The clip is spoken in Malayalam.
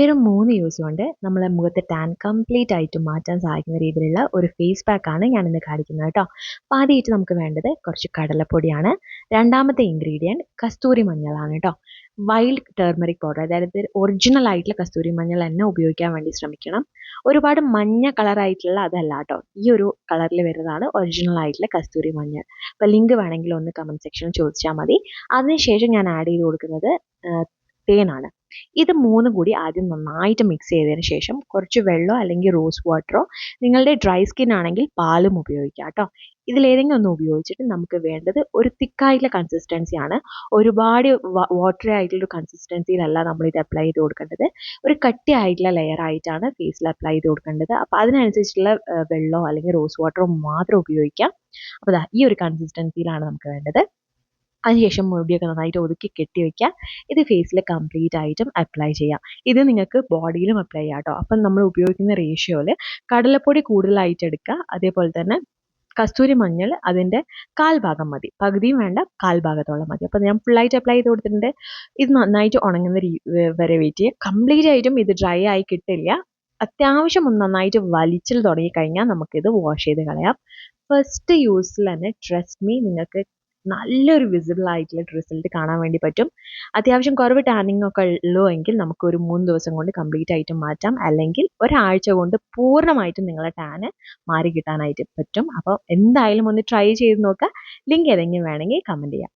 ഒരു 3 യൂസ് കൊണ്ട് നമ്മളെ മുഖത്തെ ടാൻ കംപ്ലീറ്റ് ആയിട്ട് മാറ്റാൻ സഹായിക്കുന്ന രീതിയിലുള്ള ഒരു ഫേസ് പാക്കാണ് ഞാനിന്ന് കാണിക്കുന്നത് കേട്ടോ. അപ്പോൾ ആദ്യമായിട്ട് നമുക്ക് വേണ്ടത് കുറച്ച് കടലപ്പൊടിയാണ്. രണ്ടാമത്തെ ഇൻഗ്രീഡിയൻറ്റ് കസ്തൂരി മഞ്ഞളാണ് കേട്ടോ. വൈൽഡ് ടർമറിക് പൗഡർ, അതായത് ഒറിജിനൽ ആയിട്ടുള്ള കസ്തൂരി മഞ്ഞൾ തന്നെ ഉപയോഗിക്കാൻ വേണ്ടി ശ്രമിക്കണം. ഒരുപാട് മഞ്ഞ കളറായിട്ടുള്ള അതല്ല കേട്ടോ, ഈ ഒരു കളറിൽ വരുന്നതാണ് ഒറിജിനൽ ആയിട്ടുള്ള കസ്തൂരി മഞ്ഞൾ. അപ്പോൾ ലിങ്ക് വേണമെങ്കിൽ ഒന്ന് കമൻറ്റ് സെക്ഷനിൽ ചോദിച്ചാൽ മതി. അതിനുശേഷം ഞാൻ ആഡ് ചെയ്ത് കൊടുക്കുന്നത് തേനാണ്. ഇത് മൂന്നും കൂടി ആദ്യം നന്നായിട്ട് മിക്സ് ചെയ്തതിന് ശേഷം കുറച്ച് വെള്ളമോ അല്ലെങ്കിൽ റോസ് വാട്ടറോ, നിങ്ങളുടെ ഡ്രൈ സ്കിൻ ആണെങ്കിൽ പാലും ഉപയോഗിക്കാം കേട്ടോ. ഇതിലേതെങ്കിലും ഒന്ന് ഉപയോഗിച്ചിട്ട് നമുക്ക് വേണ്ടത് ഒരു തിക്കായിട്ടുള്ള കൺസിസ്റ്റൻസിയാണ്. ഒരുപാട് വാട്ടറി ആയിട്ടുള്ളൊരു കൺസിസ്റ്റൻസിയിലല്ല നമ്മളിത് അപ്ലൈ ചെയ്ത് കൊടുക്കേണ്ടത്. ഒരു കട്ടി ആയിട്ടുള്ള ലെയർ ആയിട്ടാണ് ഫേസിൽ അപ്ലൈ ചെയ്ത് കൊടുക്കേണ്ടത്. അപ്പോൾ അതിനനുസരിച്ചുള്ള വെള്ളമോ അല്ലെങ്കിൽ റോസ് വാട്ടറോ മാത്രം ഉപയോഗിക്കാം. അപ്പോൾ ഈ ഒരു കൺസിസ്റ്റൻസിയിലാണ് നമുക്ക് വേണ്ടത്. അതിനുശേഷം മുടിയൊക്കെ നന്നായിട്ട് ഒതുക്കി കെട്ടി വയ്ക്കുക. ഇത് ഫേസിൽ കംപ്ലീറ്റ് ആയിട്ടും അപ്ലൈ ചെയ്യാം. ഇത് നിങ്ങൾക്ക് ബോഡിയിലും അപ്ലൈ ചെയ്യാം കേട്ടോ. അപ്പം നമ്മൾ ഉപയോഗിക്കുന്ന റേഷ്യോയിൽ കടലപ്പൊടി കൂടുതലായിട്ട് എടുക്കുക. അതേപോലെ തന്നെ കസ്തൂരി മഞ്ഞൾ അതിൻ്റെ 1/4 ഭാഗം മതി, പകുതിയും വേണ്ട, 1/4 ഭാഗത്തോളം മതി. അപ്പോൾ ഞാൻ ഫുള്ളായിട്ട് അപ്ലൈ ചെയ്ത് കൊടുത്തിട്ടുണ്ട്. ഇത് നന്നായിട്ട് ഉണങ്ങുന്ന വരെ വെയിറ്റ് ചെയ്യുക. കംപ്ലീറ്റ് ആയിട്ടും ഇത് ഡ്രൈ ആയി കിട്ടില്ല. അത്യാവശ്യം ഒന്ന് നന്നായിട്ട് വലിച്ചിൽ തുടങ്ങിക്കഴിഞ്ഞാൽ നമുക്കിത് വാഷ് ചെയ്ത് കളയാം. ഫസ്റ്റ് യൂസിൽ തന്നെ ട്രസ്റ്റ് മീ, നിങ്ങൾക്ക് നല്ലൊരു വിസിബിൾ ആയിട്ടുള്ള റിസൾട്ട് കാണാൻ വേണ്ടി പറ്റും. അത്യാവശ്യം കുറവ് ടാനിങ് ഒക്കെ ഉള്ളൂ എങ്കിൽ നമുക്ക് ഒരു 3 ദിവസം കൊണ്ട് കംപ്ലീറ്റ് ആയിട്ട് മാറ്റാം. അല്ലെങ്കിൽ ഒരാഴ്ച കൊണ്ട് പൂർണ്ണമായിട്ടും നിങ്ങളെ ടാന് മാറി കിട്ടാനായിട്ട് പറ്റും. അപ്പോൾ എന്തായാലും ഒന്ന് ട്രൈ ചെയ്ത് നോക്കുക. ലിങ്ക് ഏതെങ്കിലും വേണമെങ്കിൽ കമൻറ്റ് ചെയ്യാം.